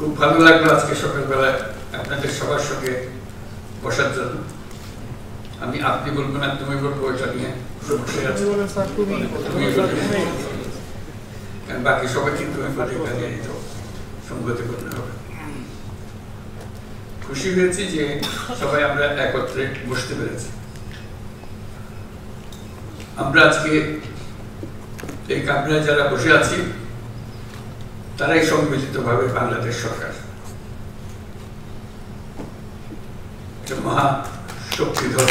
খুব ভালো লাগলো আজকে সকালবেলায় আপনাদের সবার সঙ্গে বসার জন্য। আমি আপনি বলবো না তুমি বলবো, এটা নিয়ে বাকি সবাই কিন্তু সংগতি করতে হবে। খুশি হয়েছি যে সবাই আমরা একত্রে বসতে পেরেছি। আমরা আজকে এই কামরায় যারা বসে আছি তারাই সম্মিলিতভাবে বাংলাদেশ সরকার, মহা শক্তিধর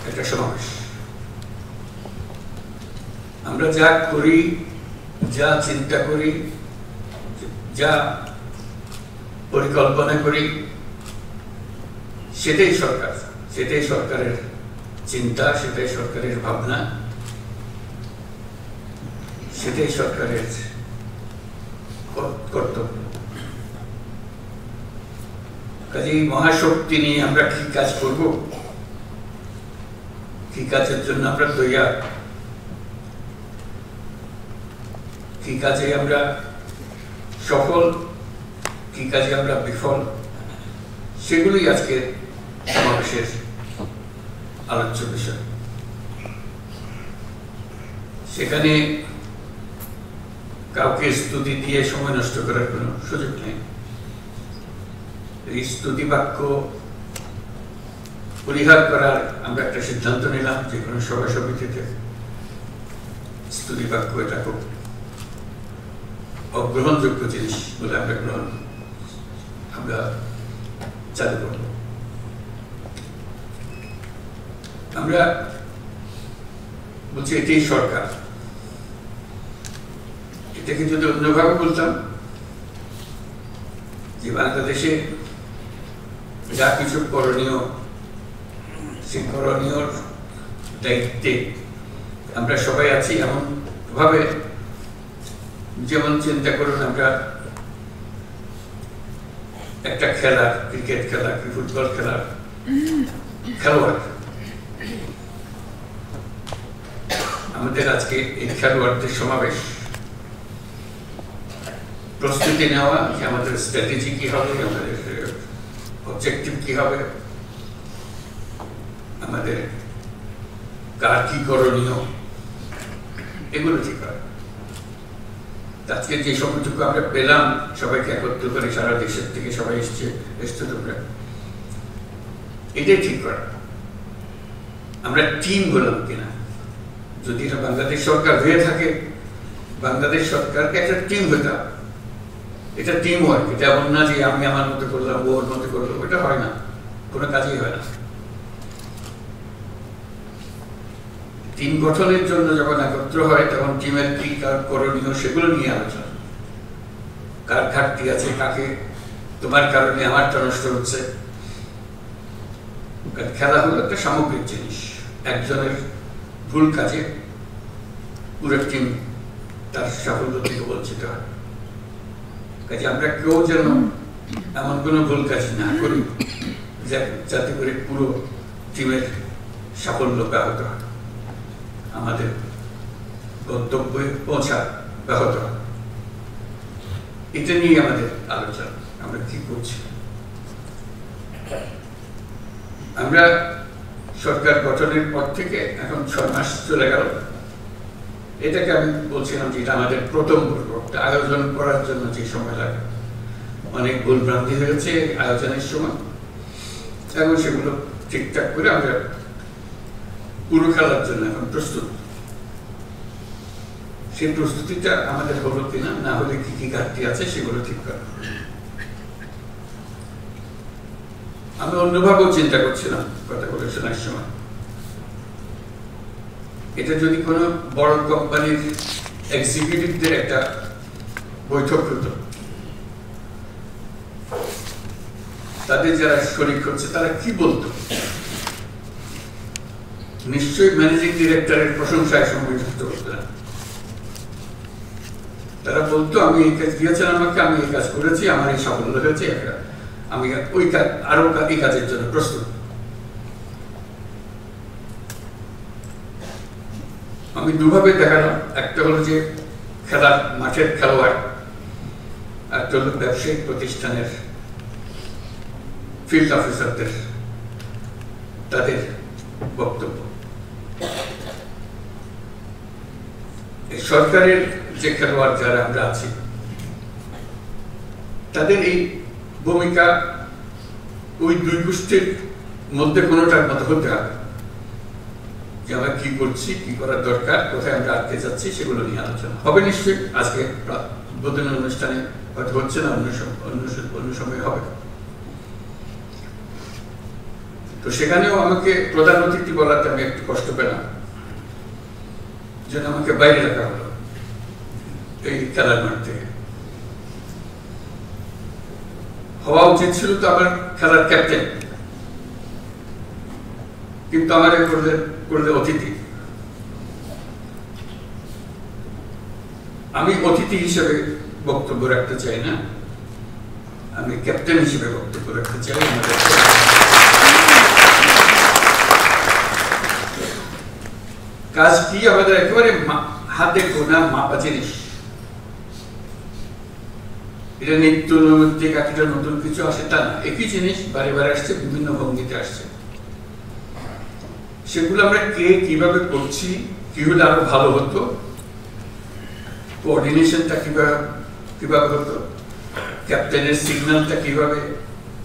একটা সমাবেশ। আমরা যা করি, যা চিন্তা করি, যা পরিকল্পনা করি, সেটাই সরকার, সেটাই সরকারের চিন্তা, সেটাই সরকারের ভাবনা, সেটাই সরকারের কর্তব্য। কাজেই মহাশক্তি নিয়ে আমরা কি কাজ করব, কি কাজের জন্য আমরা তৈয়ার, কি কাজে আমরা সফল, কি কাজে আমরা বিফল, সেগুলোই আজকে সমাবেশের আলোচ্য বিষয়। সেখানে কাউকে স্তুতি দিয়ে সময় নষ্ট করার কোনো সুযোগ নেই। এই স্তুতি বাক্য পরিহার করার আমরা একটা সিদ্ধান্ত নিলাম যে কোনো সভা সমিতিতে। স্তুতি বাক্য এটা খুব অগ্রহণযোগ্য জিনিস বলে আমরা চালু করব। আমরা বলছি এটাই সরকার। এটাকে যদি অন্যভাবে বলতাম যে বাংলাদেশে যা কিছু করণীয়, সেই করণীয় দায়িত্বে আমরা সবাই আছি। এমন ভাবে যেমন চিন্তা করুন, আমরা একটা খেলা, ক্রিকেট খেলা কি ফুটবল খেলার খেলোয়াড়। আমাদের আজকে এই খেলোয়াড়দের সমাবেশ, প্রস্তুতি নেওয়া যে আমাদের স্ট্র্যাটেজি কি হবে, আমাদের অবজেক্টিভ কি হবে, আমাদের কার কি করণীয়, এগুলো ঠিক হয়। আজকে যে সময়টুকু আমরা পেলাম সবাইকে একত্র করে, সারা দেশের থেকে সবাই এসছে তোমরা, এটাই ঠিক করা। আমরা টিম হলাম কিনা, যদি এটা বাংলাদেশ সরকার হয়ে থাকে, বাংলাদেশ সরকারকে একটা টিম হতে হবে। এটা টিম ওয়ার্ক। এটা এমন না যে আমি আমার মতো করলাম, ওর মতো করলাম, এটা হয় না, কোনো কাজই হয় না। টিম গঠনের জন্য যখন একত্র হয় তখন টিমের কি কার করণীয় সেগুলো নিয়ে আলোচনা, কার ঘাটতি আছে, কাকে তোমার কারণে আমারটা নষ্ট হচ্ছে। খেলা হলো একটা সামগ্রিক জিনিস। একজনের ভুল কাজে পুরো টিম তার সাফল্য থেকে বঞ্চিত হয়। কাজে আমরা কেউ যেন এমন কোনো ভুল কাজ না করি যাতে করে পুরো টিমের সাফল্য ব্যাহত হয়, আমাদের গন্তব্যে পৌঁছা ব্যাহত হয়। এটা নিয়ে আমাদের আলোচনা, আমরা কি করছি। আমরা সরকার গঠনের পর থেকে এখন 6 মাস চলে গেল। এটাকে আমি বলছিলাম যে এটা আমাদের প্রথম পর্ব। আয়োজন করার জন্য যে সময় লাগে, অনেক ভুলভ্রান্তি হয়েছে আয়োজনের সময়, এখন সেগুলো ঠিকঠাক করে আমরা পুরো খেলার জন্য এখন প্রস্তুত। সেই প্রস্তুতিটা আমাদের হলো কিনা, না হলে কি কি ঘাটতি আছে সেগুলো ঠিক করা। আমি অন্যভাবেও চিন্তা করছিলাম কথা বলে শোনার সময়, এটা যদি কোনো বড় কোম্পানির এক্সিকিউটিভদের একটা বৈঠক হতো, তাদের যারা শরীক হচ্ছে তারা কি বলতো, নিশ্চয়ই ম্যানেজিং ডিরেক্টরের প্রশংসায় সম্মিলিত হতো না। তারা বলতো আমি এই কাজ দিয়েছেন আমাকে, আমি এই কাজ করেছি, আমার এই সাফল্য হয়েছে, আমি ওই কাজ আরো এই কাজের জন্য প্রস্তুত। আমি দুভাবে দেখালাম। একটা হলো যে খেলার মাঠের খেলোয়াড় আর ব্যবসায়িক প্রতিষ্ঠানের ফিল্ড অফিসারদের তাদের বক্তব্য। সরকারের যে খেলোয়াড় যারা আমরা আছি তাদের এই ভূমিকা ওই দুই গোষ্ঠীর মধ্যে কোনোটার মতো হতে হবে, যে আমরা কি করছি, কি করার দরকার, কোথায় আমরা আটকে যাচ্ছি, সেগুলো নিয়ে আলোচনা হবে। নিশ্চয়ই আজকে উদ্বোধনী অনুষ্ঠানে হয়তো হচ্ছে না, অন্য সময় হবে। তো সেখানেও আমাকে প্রধান অতিথি বলাতে আমি একটু কষ্ট পেলাম, যেন আমাকে বাইরে রাখা হলো এই খেলার মাঠ থেকে। হওয়া উচিত ছিল তো আমার খেলার ক্যাপ্টেন, কিন্তু আমার করলে অতিথি। আমি অতিথি হিসেবে বক্তব্য রাখতে চাই না, আমি ক্যাপ্টেন হিসেবে বক্তব্য রাখতে চাই। কাজ কি আমাদের একেবারে হাতে গোনা মাপা জিনিস। এটা নিত্য নৈমিত্তিক একটা নতুন কিছু আসে তা না, একই জিনিস বারে বারে আসছে, বিভিন্ন ভঙ্গিতে আসছে। সেগুলো আমরা কে কিভাবে করছি, কি হলে আরো ভালো হতো, কোঅর্ডিনেশনটা কিভাবে হতো, ক্যাপ্টেনের সিগন্যালটা কিভাবে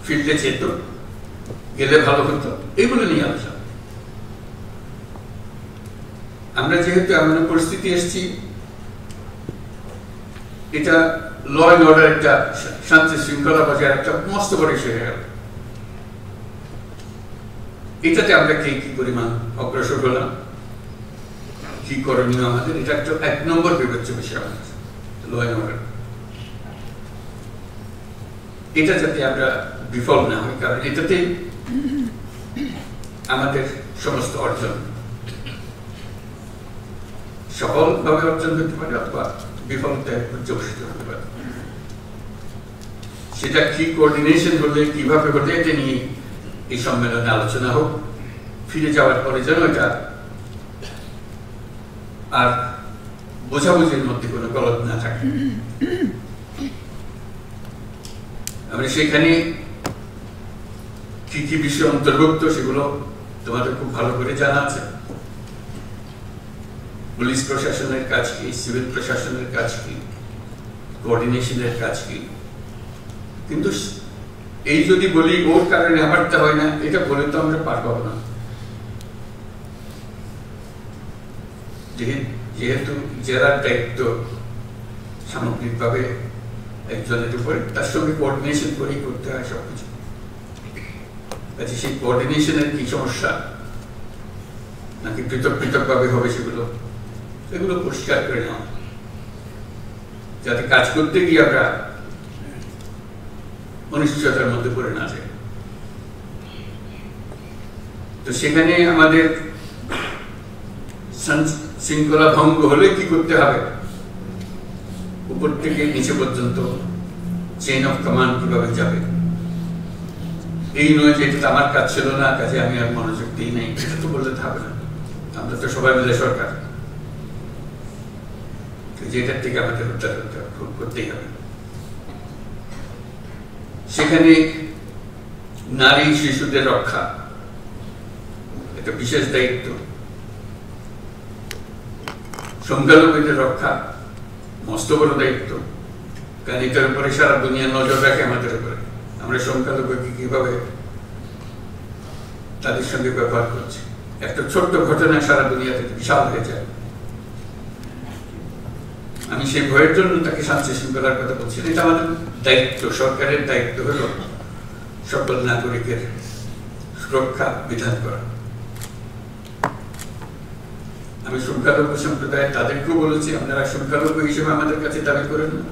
ফিল্ডে যেত, গেলে ভালো হতো, এগুলো নিয়ে আলোচনা। আমরা যেহেতু এমন পরিস্থিতি এসেছি, এটা ল অ্যান্ড অর্ডার, একটা শান্তি শৃঙ্খলা বজায় একটা মস্ত বড় ইস্যু হয়ে গেল। এটাতে আমরা কি পরিমাণ অগ্রসর হলাম, কি করণীয় আমাদের, এটা একটা 1 নম্বর বিবেচ্য বিষয় আমাদের ল অ্যান্ড অর্ডার। এটা যাতে আমরা বিফল না হই, কারণ এটাতে আমাদের সমস্ত অর্জন সফলভাবে অর্জন করতে পারে অথবা বিফলতায় পর্যবসিত হতে পারে। সেটা কি কোঅর্ডিনেশন হলে, কিভাবে হলে, এটা নিয়ে এই সম্মেলনে আলোচনা হোক। ফিরে যাওয়ার পরে যেন এটা আর বোঝাবুঝির মধ্যে কোনো গলদ না থাকে। আমরা সেখানে কি কি বিষয় অন্তর্ভুক্ত সেগুলো তোমাদের খুব ভালো করে জানা আছে। পুলিশ প্রশাসনের কাজ কি, সিভিল প্রশাসনের কাজ কি, কোঅর্ডিনেশনের কাজ কি। কিন্তু এই যদি বলি ওর কারণে আমারটা হয় না, এটা বলে তো আমরা পার পাবো না। যেহেতু জেলার দায়িত্ব সামগ্রিকভাবে একজনের উপরে, তার সঙ্গে কোঅর্ডিনেশন করেই করতে হয় সবকিছু। আচ্ছা, সেই কোঅর্ডিনেশনের কি সমস্যা, নাকি পৃথক পৃথকভাবে হবে, সেগুলো পরিষ্কার করে নেওয়া, যাতে কাজ করতে গিয়ে আমরা অনিশ্চয়তার মধ্যে পড়ে না যায়। তো সেখানে আমাদের শৃঙ্খলা ভঙ্গ হলে কি করতে হবে, উপর থেকে নিচে পর্যন্ত চেইন অফ কমান্ড কিভাবে যাবে। এই নয় যে এটা আমার কাজ ছিল না, কাজে আমি আর মনোযোগ দিই নাই, এটা তো বলতে হবে না। আমরা তো সবাই মিলে সরকার, যেটার থেকে আমাদের উদ্ধার করতেই হবে। সেখানে নারী শিশুদের রক্ষা একটা বিশেষ দায়িত্ব, সংখ্যালঘুদের রক্ষা মস্ত বড় দায়িত্ব, কারণ এটার উপরে সারা দুনিয়া নজর রাখে আমাদের উপরে। আমরা সংখ্যালঘুকে কিভাবে তাদের সঙ্গে ব্যবহার করছি, একটা ছোট্ট ঘটনা সারা দুনিয়াতে বিশাল হয়ে যায়। আমি সেই ভয়ের জন্য তাকে শান্তি শৃঙ্খলার কথা বলছি। এটা আমাদের দায়িত্ব, সরকারের দায়িত্ব হলো সকল নাগরিকের সুরক্ষা বিধান করা। আমি সংখ্যালঘু সম্প্রদায় তাদেরকেও বলেছি, আপনারা সংখ্যালঘু হিসেবে আমাদের কাছে দাবি করেন না,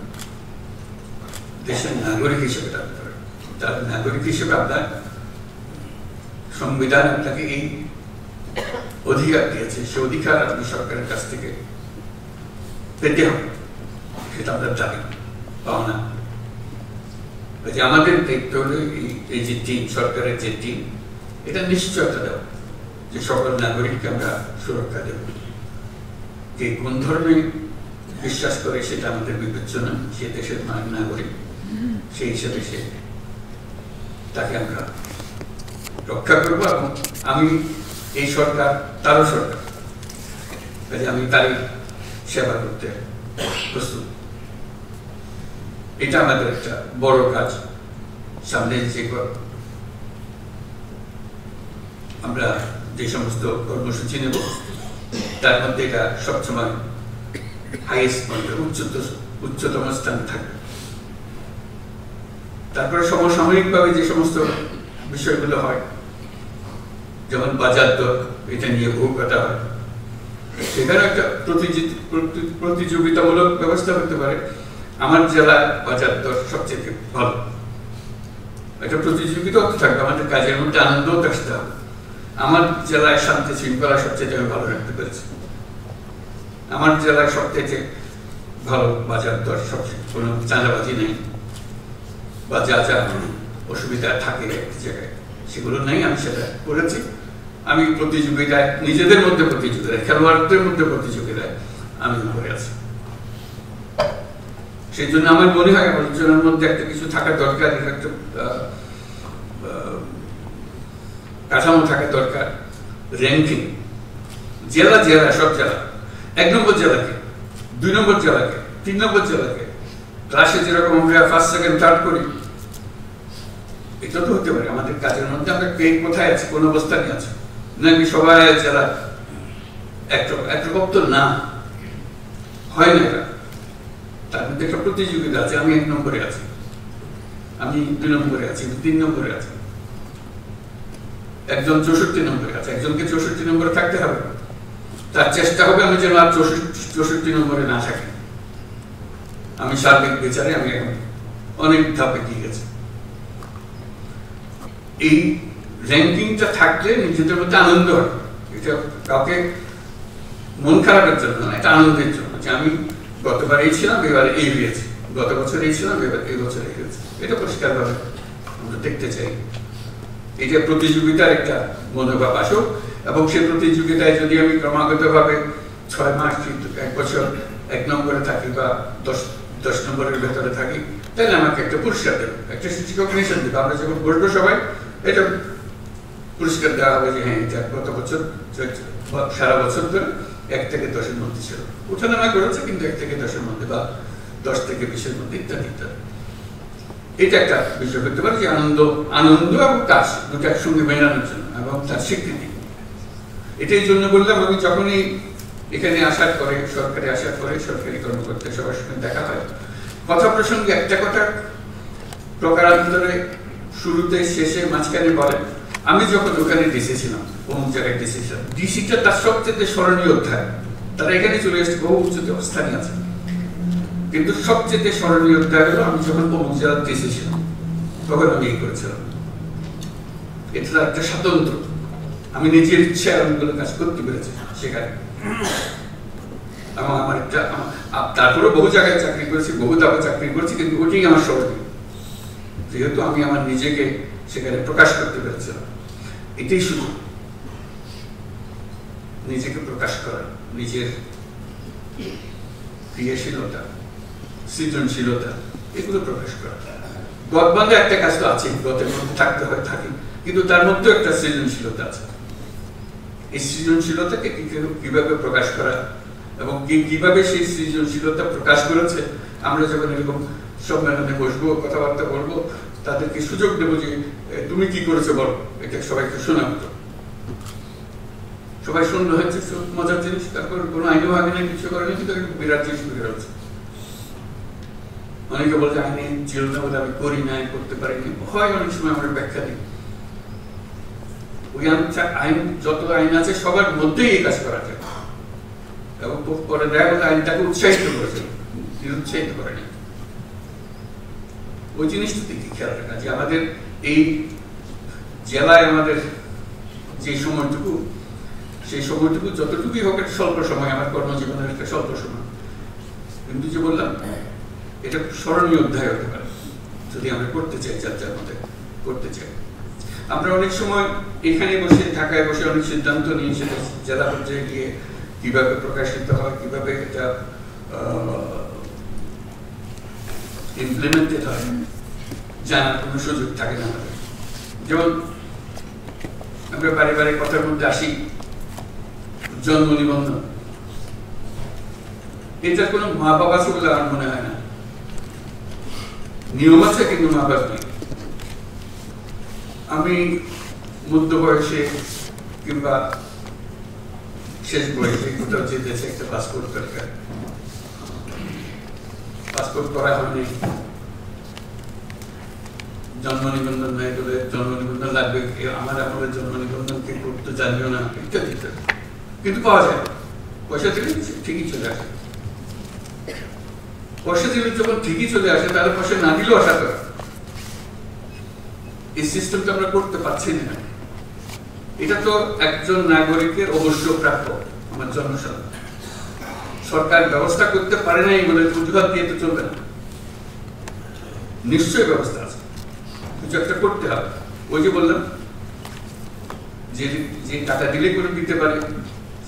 দেশের নাগরিক হিসেবে দাবি করেন। তার নাগরিক হিসেবে আপনার সংবিধান আপনাকে এই অধিকার দিয়েছে, সে অধিকার আপনি সরকারের কাছ থেকে পেতে হবে, সেটা আপনার দাবি পাওনা। আমাদের দায়িত্ব হলো এই যে টিম, সরকারের যে টিম, এটা নিশ্চয়তা দেওয়া যে সকল নাগরিককে আমরা সুরক্ষা দেব। কে কোন ধর্মে বিশ্বাস করে সেটা আমাদের বিবেচ্য না, সে দেশের নাগরিক, সেই হিসেবে সে তাকে আমরা রক্ষা করবো। এবং আমি এই সরকার তারও সরকার, কাজে আমি তারই সেবা করতে প্রস্তুত। এটা আমাদের একটা বড় কাজ। সামনে যে আমরা যে সমস্ত কর্মসূচি নেব তার মধ্যে এটা সবসময় হাইয়েস্ট মানে উচ্চতম স্থান থাকবে। তারপরে সমসাময়িকভাবে যে সমস্ত বিষয়গুলো হয়, যেমন বাজার দর, এটা নিয়ে বহু কথা হয়, সেখানে একটা প্রতিযোগিতামূলক ব্যবস্থা হতে পারে। আমার জেলার বাজার দর সবচেয়ে ভালো, একটা প্রতিযোগিতা থাকবে, আমাদের কাজের মধ্যে আনন্দ আসতে হবে। আমার জেলায় শান্তি শৃঙ্খলা সবচেয়ে আমি ভালো রাখতে পেরেছি, আমার জেলায় সবচেয়ে ভালো বাজার দর, সবচেয়ে কোনো চাঁদাবাজি নেই, বা যা যা অসুবিধা থাকে এক জায়গায় সেগুলো নেই, আমি সেটা করেছি। আমি প্রতিযোগিতায়, নিজেদের মধ্যে প্রতিযোগিতায়, খেলোয়াড়দের মধ্যে প্রতিযোগিতায় আমি করে আছি। সেই জন্য আমার মনে হয় আলোচনার মধ্যে একটা কিছু থাকা দরকার, একটা কাঠামো থাকা দরকার। র্যাঙ্কিং, জেলা জেলা, সব জেলা, 1 নম্বর জেলাকে, 2 নম্বর জেলাকে, 3 নম্বর জেলাকে, ক্লাসে যেরকম আমরা ফার্স্ট সেকেন্ড থার্ড করি, এটা তো হতে পারে আমাদের কাজের মধ্যে। আমরা কে কোথায় আছে, কোন অবস্থানে আছে, নাকি সবাই জেলা একরকম তো না, হয় না। এটা তার মধ্যে একটা প্রতিযোগিতা আছে। আমি 1 নম্বরে আছি, আমি 2 নম্বরে আছি, 3 নম্বরে আছি, একজন 64 নম্বরে আছে, একজনকে 64 নম্বরে থাকতে হবে। তার চেষ্টা হবে আমি যেন আর 64 নম্বরে না থাকি। আমি সার্বিক বিচারে আমি এখন অনেক ধাপে দিয়ে গেছি। এই র্যাঙ্কিংটা থাকলে নিজেদের মধ্যে আনন্দ হয়। এটা কাউকে মন খারাপের জন্য না, এটা আনন্দের জন্য, যে আমি গতবার এই ছিলাম, এবার এই হয়েছে, গত বছর এই ছিলাম, এবার এই বছর এই হয়েছে। এটা পরিষ্কারভাবে আমরা দেখতে চাই। এটা প্রতিযোগিতার একটা মনোভাব আসুক, এবং সেই প্রতিযোগিতায় যদি আমি ক্রমাগতভাবে 6 মাস 1 বছর 1 নম্বরে থাকি বা 10 নম্বরের ভেতরে থাকি, তাহলে আমাকে একটা পুরস্কার দেবে, একটা রিকগনিশন দেবে। আমরা যখন বলবো সবাই, এটা পুরস্কার দেওয়া হবে যে হ্যাঁ, এটা গত বছর সারা বছর ধরে 1 থেকে 10-এর মধ্যে ছিল, ওঠানামা করেছে, কিন্তু 1 থেকে 10-এর মধ্যে বা 10 থেকে 20-এর মধ্যে, ইত্যাদি ইত্যাদি। এটা একটা বিষয় করতে পারে যে আনন্দ এবং কাজ দুটো একসঙ্গে মেলানোর জন্য, এবং তার স্বীকৃতি। এটাই জন্য বললাম, আমি যখনই এখানে আসার পরে, সরকারে আসার পরে, সরকারি কর্মকর্তা সবার সঙ্গে দেখা হয়, কথা প্রসঙ্গে একটা কথা প্রকারান্তরে শুরুতে, শেষে, মাঝখানে বলেন, আমি যখন ওখানে ডিসি ছিলাম, অমুক জায়গায় ডিসি ছিলাম, ডিসিটা তার সবচেয়ে স্মরণীয় অধ্যায়। তারা এখানে চলে এসেছে, বহু উচ্চতে অবস্থানে আছে, কিন্তু সবচেয়ে স্মরণীয় অধ্যায় হলো আমি যখন অমুক জেলার ডিসি ছিলাম, তখন আমি এই করেছিলাম। এটা একটা স্বাতন্ত্র, আমি নিজের ইচ্ছায় অনেকগুলো কাজ করতে পেরেছি সেখানে। এবং আমার একটা, তারপরে বহু জায়গায় চাকরি করেছি, বহু ধাপে চাকরি করেছি, কিন্তু ওটাই আমার স্মরণীয়, যেহেতু আমি আমার নিজেকে সেখানে প্রকাশ করতে পেরেছিলাম। এটাই শুধু নিজেকে প্রকাশ করা, নিজের ক্রিয়াশীলতা, সৃজনশীলতা, এগুলো প্রকাশ করা। গদবান্ধে একটা কাজ তো আছে, গতের মধ্যে থাকতে হয়, থাকি, কিন্তু তার মধ্যেও একটা সৃজনশীলতা আছে। এই সৃজনশীলতাকে কিভাবে প্রকাশ করা, এবং কিভাবে সেই সৃজনশীলতা প্রকাশ করেছে, আমরা যখন এরকম সম্মেলনে বসবো, কথাবার্তা বলবো, তাদেরকে সুযোগ দেবো যে তুমি কি করেছো বলো, এটা সবাইকে শোনাবো। সবাই শুনলো, হচ্ছে মজার জিনিস। তারপর কোনো আইনও আগে নেই, কিছু করেনি, কিন্তু বিরাট জিনিস বের হচ্ছে। অনেকে বলছে আইনে ছিল না বলে আমি করি নাই, করতে পারিনি, হয় অনেক সময় আমরা ব্যাখ্যা দিই। ওই আইন, যত আইন আছে সবার মধ্যেই এই কাজ করা যায়, এবং পরে দেখা গেল আইনটাকে উৎসাহিত করেছে, নিরুৎসাহিত করেনি। ওই জিনিসটা দিকে খেয়াল রাখা, যে আমাদের এই জেলায় আমাদের যে সময়টুকু, সেই সময়টুকু যতটুকুই হোক একটা স্বল্প সময়, আমার কর্মজীবনের একটা স্বল্প সময়, কিন্তু যে বললাম এটা স্মরণীয় অধ্যায় হতে পারে যদি আমরা করতে চাই, যার যার মধ্যে করতে চাই। আমরা অনেক সময় এখানে বসে, ঢাকায় বসে অনেক সিদ্ধান্ত নিয়ে, সেটা জেলা পর্যায়ে গিয়ে কিভাবে প্রকাশিত হয়, কিভাবে এটা ইমপ্লিমেন্টেড হয় জানার কোনো সুযোগ থাকে না আমাদের। যেমন আমরা বারে বারে কথার মধ্যে আসি জন্ম নিবন্ধন, এটার কোনো মা বাবা আছে বলে আমার মনে হয় না। নিয়ম আছে কিন্তু মা বাবা নেই। আমি মধ্য বয়সে কিংবা শেষ বয়সে কোথাও যেতেছে একটা পাসপোর্ট দরকার, পাসপোর্ট করা হয়নি, জন্ম নিবন্ধন নাই বলে জন্ম নিবন্ধন লাগবে, আমার আপনাদের জন্ম নিবন্ধন কে করতে জানিও না, ইত্যাদি ইত্যাদি। কিন্তু পাওয়া যায়, পয়সা দিলে ঠিকই চলে আসে। পয়সা দিলে যখন ঠিকই চলে আসে তাহলে পয়সা না দিলেও আশা করে। এই সিস্টেমটা আমরা করতে পারছি না। এটা তো একজন নাগরিকের অবশ্য প্রাপ্য, আমার জন্মসনদ। সরকার ব্যবস্থা করতে পারে নাই বলে অজুহাত দিয়ে তো চলবে না, নিশ্চয়ই ব্যবস্থা আছে, কিছু একটা করতে হবে। ওই যে বললাম যে টাকা দিলে করে দিতে পারে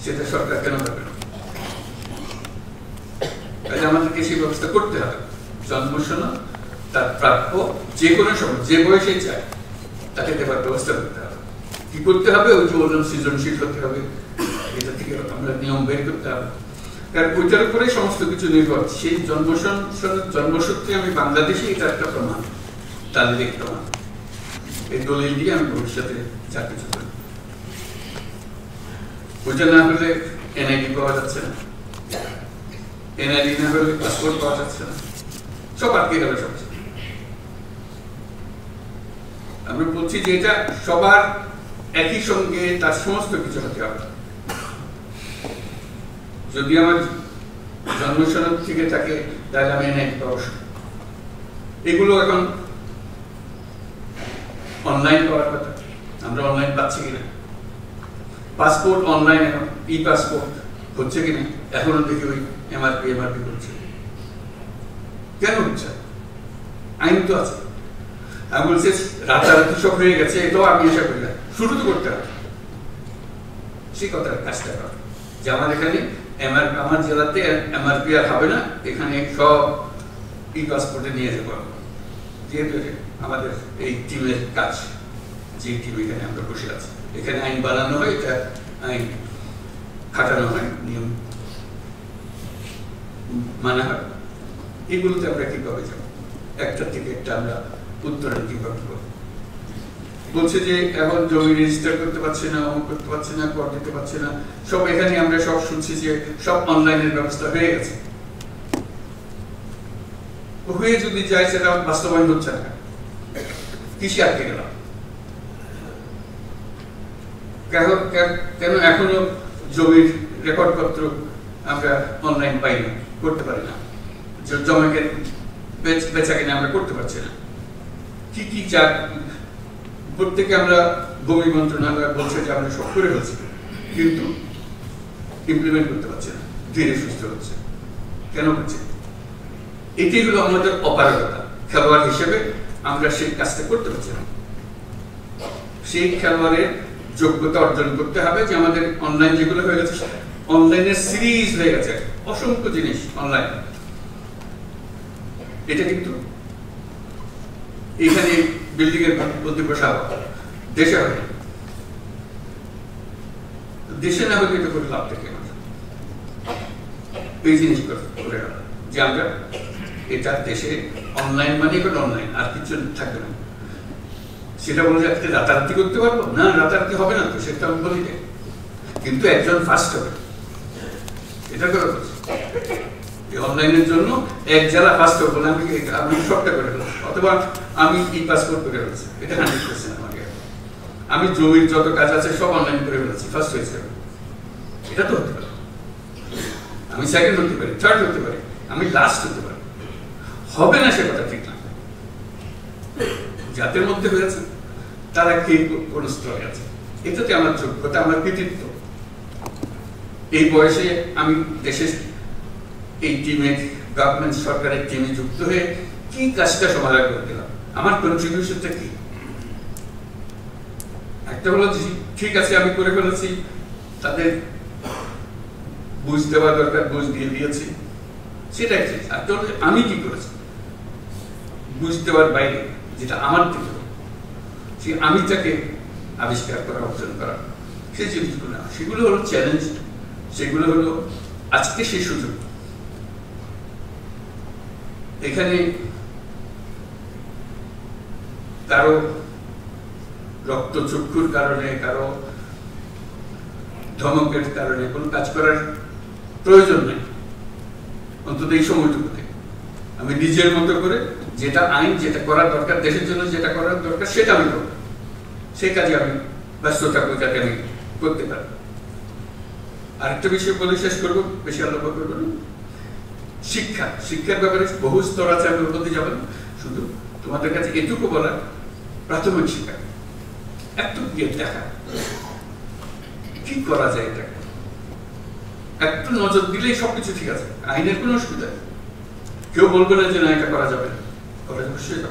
সেটা সরকার কেন পাবে না? তাহলে আমাদেরকে সেই ব্যবস্থা করতে হবে। জন্মসনদ তার প্রাপ্য যে কোনো সময় যে বয়সে চায় তাকে দেওয়ার ব্যবস্থা করতে হবে। কি করতে হবে? ওই যে বললাম সৃজনশীল হতে হবে, এটা থেকে আমরা নিয়ম বের করতে হবে, কারণ ওইটার উপরে সমস্ত কিছু নির্ভর। সেই জন্মসূত্রে আমি বাংলাদেশে এটা একটা প্রমাণ, তাদের প্রমাণ। এই দলিল দিয়ে আমি ভবিষ্যতে যা কিছু করি। ওইটা না হলে এনআইডি পাওয়া যাচ্ছে না, এনআইডি না হলে পাসপোর্ট পাওয়া যাচ্ছে না, সব আটকে গেল সব। আমরা বলছি যে এটা সবার একই সঙ্গে তার সমস্ত কিছু হতে হবে। যদি আমার জন্মসনদ থেকে থাকে তাহলে আমি এনআইডি পাবো। এগুলো এখন অনলাইন পাওয়ার কথা, আমরা অনলাইন পাচ্ছি কিনা? পাসপোর্ট অনলাইন, এখন ই পাসপোর্ট হচ্ছে কিনা? এখনো দেখি ওই এমআরপি করছে। কেন হচ্ছে? আইন তো আছে। আমি বলছি রাতারাতি সব হয়ে গেছে, এটাও আমি আশা করি না। শুরু তো করতে হবে সেই কথার কাজটা করা, যে আমার এখানে আমার জেলাতে এমআরপি আর হবে না, এখানে সব ই পাসপোর্টে নিয়ে যেতে পারবো। যেহেতু আমাদের এই টিমের কাজ, যে টিম এখানে আমরা বসে আছি, এখানে আইন বানানো হয়, এটা আইন খাটানো হয়, নিয়ম মানা হয়। এগুলোতে আমরা কিভাবে যাবো? একটা থেকে একটা আমরা উত্তরণ কিভাবে করবো? বলছে যে এখন জমি রেজিস্টার করতে পারছে না, অমুক করতে পারছে না, কর দিতে পারছে না, সব এখানে আমরা সব শুনছি যে সব অনলাইনের ব্যবস্থা হয়ে গেছে। হয়ে যদি যায় সেটা বাস্তবায়ন হচ্ছে না, কিসে আটকে গেলাম? কেন এখনো জমির রেকর্ডপত্র আমরা অনলাইন পাই না, করতে পারি না, জমিকে বেচা কিনা আমরা করতে পারছি না? কি কি প্রত্যেকে আমরা ভূমি মন্ত্রণালয় বলছে যে আমরা সব করে ফেলছি, কিন্তু ইমপ্লিমেন্ট করতে পারছি না, ধীরে সুস্থ হচ্ছে। কেন হচ্ছে? এটি হলো আমাদের অপারগতা। খেলোয়াড় হিসেবে আমরা সেই কাজটা করতে পারছি না। সেই খেলোয়াড়ের যোগ্যতা অর্জন করতে হবে, যে আমাদের অনলাইন যেগুলো হয়ে গেছে, অনলাইনের সিরিজ হয়ে গেছে, অসংখ্য জিনিস অনলাইন। এটা কিন্তু এখানে বিল্ডিং এর প্রতি বসাও দেশে হয়, দেশে না হলে এটা করে লাভ থেকে এই জিনিস করে যে আমরা এটা দেশে অনলাইন মানে এটা অনলাইন, আর কিছু থাকবে না। সেটা বলে রাতারাতি করতে পারবো না, রাতারাতি হবে না, তো সেটা আমি বলি, কিন্তু একজন ফার্স্ট হবে, এটা করে বলছি। অনলাইনের জন্য এক জেলা ফার্স্ট হবে না, আমি সবটা করে ফেলছি, অথবা আমি ই পাসপোর্ট করে ফেলছি, এটা 100% আমাকে। আমি জমির যত কাজ আছে সব অনলাইন করে ফেলছি, ফার্স্ট হয়েছে। এটা তো হতে পারে, আমি সেকেন্ড হতে পারি, থার্ড হতে পারি, আমি লাস্ট হতে পারি, হবে না সে কথা ঠিক না। যাদের মধ্যে হয়েছে তারা কে কোন স্তরে আছে, এটাতে আমার যোগ্যতা, আমার কৃতিত্ব। এই বয়সে আমি দেশের এই টিমে, গভর্নমেন্ট সরকারের টিমে যুক্ত হয়ে কি কাজটা সমাধান করে দিলাম, আমার কন্ট্রিবিউশনটা কি? একটা হলো ঠিক আছে আমি করে ফেলেছি, তাদের বুঝ দেওয়া দরকার, বুঝ দিয়ে দিয়েছি, সেটাই আসলে আমি কি করেছি বুঝতে পারার বাইরে, যেটা আমার থেকে সেই আমিটাকে আবিষ্কার করা, অর্জন করা, সেই জিনিসগুলো না, সেগুলো হলো চ্যালেঞ্জ, সেগুলো হলো আজকে সেই সুযোগ। এখানে কারো রক্তচক্ষুর কারণে, কারো ধমকের কারণে কোনো কাজ করার প্রয়োজন নেই, অন্তত এই সময়টুকুতে। আমি নিজের মতো করে যেটা আইন, যেটা করার দরকার, দেশের জন্য যেটা করার দরকার, সেটা আমি করব। সেই কাজে আমি ব্যস্ত থাকবো, যাতে আমি করতে পারি। আরেকটা বিষয় বলে শেষ করবো, বেশি আলোচনা করবো না। শিক্ষা, শিক্ষার ব্যাপারে বহু স্তর আছে, আমি ওর মধ্যে যাবো না। শুধু তোমাদের কাছে এটুকু বলা, প্রাথমিক শিক্ষা একটু গিয়ে দেখা কি করা যায়, এটা একটু নজর দিলেই সবকিছু ঠিক আছে, আইনের কোনো অসুবিধা নেই। কেউ বলবে না যে না এটা করা যাবে না, করা যাবে, সেটা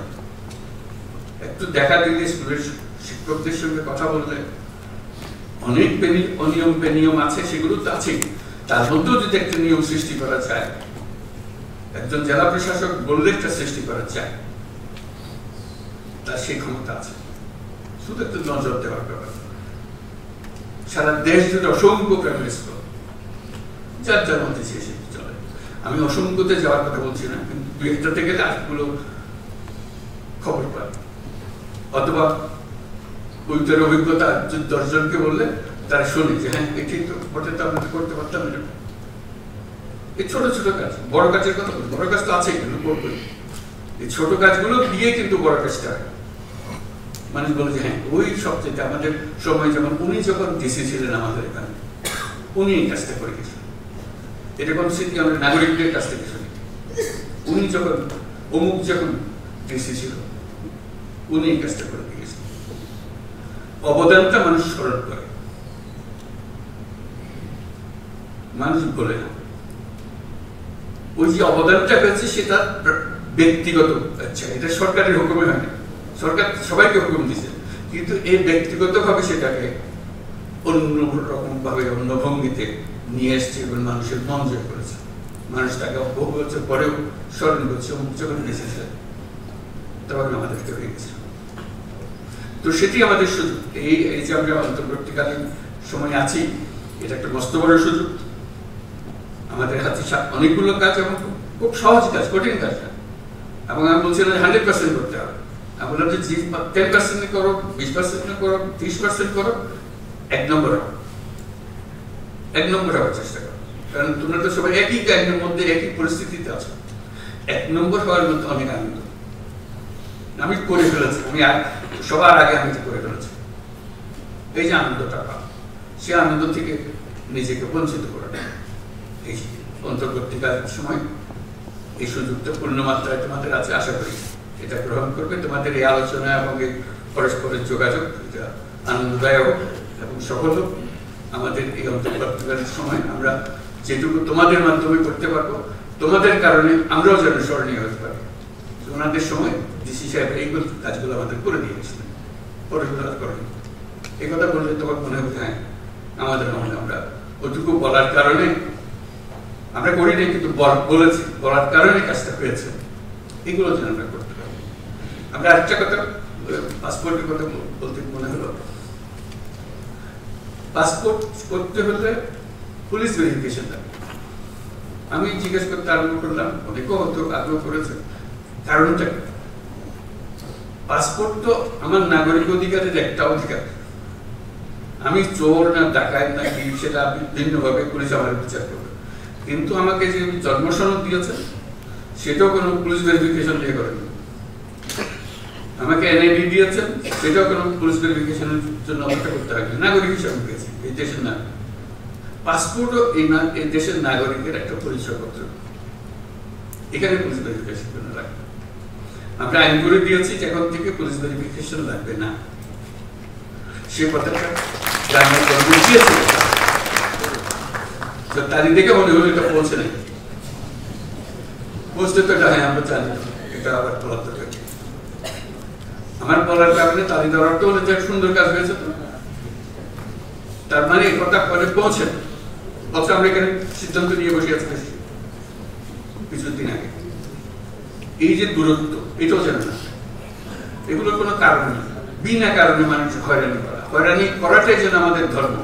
একটু দেখা দিলে, স্কুলের শিক্ষকদের সঙ্গে কথা বললে, অনেক অনিয়ম বেনিয়ম আছে, সেগুলো তো আছেই, তার মধ্যেও যদি একটা নিয়ম সৃষ্টি করা যায়, একজন জেলা প্রশাসক বললে একটা সৃষ্টি করা যায়, তার সেই ক্ষমতা আছে। শুধু একটু নজর দেওয়ার ব্যাপার। সারা দেশ জুড়ে অসংখ্য প্রাইমারি স্কুল, যার যার মধ্যে শেষে চলে। আমি অসংখ্যতে যাওয়ার কথা বলছি না, কিন্তু দুই একটাতে গেলে আরেকগুলো খবর পাই, অথবা ওইটার অভিজ্ঞতা 10 জনকে বললে তারা শুনে যে হ্যাঁ ঠিক তো, ওটা তো আমরা করতে পারতাম না। এই ছোট ছোট কাজ, বড় কাজের কথা বলি, বড় কাজ তো আছেই, কিন্তু করবো। এই ছোট কাজগুলো দিয়ে কিন্তু বড় কাজটা হয়। মানুষ বলে যে হ্যাঁ ওই সবচেয়ে, আমাদের সময় যেমন উনি যখন ডিসি ছিলেন আমাদের এখানে, উনি এই কাজটা করে গেছিলেন। এটা কোন স্মৃতি আমাদের নাগরিকদের কাছ থেকে শুনি। উনি যখন অমুক যখন ডিসি ছিল, উনি এই কাজটা করে গেছিলেন। অবদানটা মানুষ স্মরণ করে, মানুষ বলে না। ওই যে অবদানটা হয়েছে সেটা ব্যক্তিগত, আচ্ছা এটা সরকারের হুকুমে হয়নি, সরকার সবাইকে হুকুম দিচ্ছে, কিন্তু এই ব্যক্তিগত ভাবে সেটাকে অন্য রকম ভাবে, অন্য ভঙ্গিতে নিয়ে এসছে এবং মানুষের মন জয় করেছে। মানুষ তাকে বহু বছর পরেও স্মরণ করছে, যখন এসেছে তখন আমাদেরকে হয়ে গেছে। তো সেটি আমাদের সুযোগ। এই যে আমরা অন্তর্বর্তীকালীন সময় আছি, এটা একটা মস্ত বড় সুযোগ। আমাদের হাতে অনেকগুলো কাজ, এবং খুব সহজ কাজ, কঠিন কাজ না। এবং আমি বলছিলাম 100% করতে হবে। আমি বললাম যে 10% করো, 20% করো, 30% করো, 1 নম্বর হও, 1 নম্বর হওয়ার চেষ্টা করো। কারণ তোমরা তো সবাই একই গাড়ির মধ্যে, একই পরিস্থিতিতে আছো। 1 নম্বর হওয়ার মধ্যে অনেক আনন্দ। আমি করে ফেলেছি, আমি সবার আগে আমি করে ফেলেছি। এই যে আনন্দটা পাও, সে আনন্দ থেকে নিজেকে বঞ্চিত করে না। এই অন্তর্বর্তীকালীন সময় এই সুযোগটা পূর্ণ মাত্রায় তোমাদের আছে, আশা করি এটা গ্রহণ করবে। তোমাদের এই আলোচনা এবং এই পরস্পরের যোগাযোগ, এটা আনন্দদায়ক এবং সফল হোক। আমাদের এই অন্তর্বর্তীকালীন সময় আমরা যেটুকু তোমাদের মাধ্যমে করতে পারবো, তোমাদের কারণে আমরাও যেন স্মরণীয় হতে পারি। ওনাদের সময় ডিসি সাহেব এইগুলো কাজগুলো আমাদের করে দিয়ে গেছিলেন, পড়াশোনা করেন। এই কথা বললে তোমার মনে হবে হ্যাঁ আমাদের মনে, আমরা ওটুকু বলার কারণে আমরা করি নাই, কিন্তু বলেছি, বলার কারণে কাজটা পেয়েছে। এগুলো যেন আমরা করতে পারি। আমরা আরেকটা কথা, পাসপোর্টের কথা বলতে মনে হলো, পাসপোর্ট করতে হলে পুলিশ ভেরিফিকেশন লাগে। আমি জিজ্ঞেস করতে আরম্ভ করলাম, অনেকেও হয়তো আগ্রহ করেছে, কারণটা পাসপোর্ট তো আমার নাগরিক অধিকারের একটা অধিকার। আমি চোর না ডাকাত না কি, সেটা ভিন্নভাবে পুলিশ আমার বিচার করবে, কিন্তু আমাকে যে জন্ম সনদ দিয়েছে সেটাও কোনো পুলিশ ভেরিফিকেশন দিয়ে করেনি। আমাকে এনআইডি দিয়েছেন, সেটাও কোনো পুলিশ ভেরিফিকেশনের জন্য অপেক্ষা করতে হবে। নাগরিক হিসাবে পেয়েছি, এই দেশের নাগরিক। পাসপোর্টও এই দেশের নাগরিকের একটা পরিচয়পত্র, এখানে পুলিশ ভেরিফিকেশন জন্য লাগবে। আমরা আইন করে দিয়েছি এখন থেকে পুলিশ ভেরিফিকেশন লাগবে না। সে কথাটা তারিখ দেখে মনে হলো এটা পৌঁছে নাই, পৌঁছতে তো এটা হ্যাঁ আমরা জানি, এটা আবার বলার দরকার। আমার বলার কারণে তারিখ দেওয়ার অর্থ হলে যে সুন্দর কাজ হয়েছে, তো তার মানে এই কথা পরে পৌঁছে, অথচ আমরা এখানে সিদ্ধান্ত নিয়ে বসে আছি। কিছুদিন আগে। এই যে দূরত্ব, এটাও যেন না, এগুলোর কোনো কারণ নেই। বিনা কারণে মানুষ হয়রানি করা, হয়রানি করাটাই যেন আমাদের ধর্ম।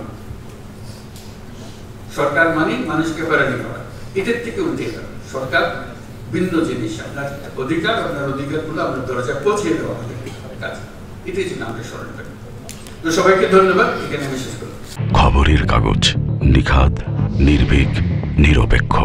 সরকার মানে মানুষকে হয়রানি করা, এটার থেকে উঠে গেল। সরকার ভিন্ন জিনিস, আপনার অধিকার, আপনার অধিকারগুলো আপনার দরজায় পৌঁছিয়ে দেওয়া আমাদের কাজ, এটাই যেন আমরা স্মরণ করি। তো সবাইকে ধন্যবাদ, এখানে আমি শেষ করলাম। খবরের কাগজ, নিখাত, নির্ভীক, নিরপেক্ষ।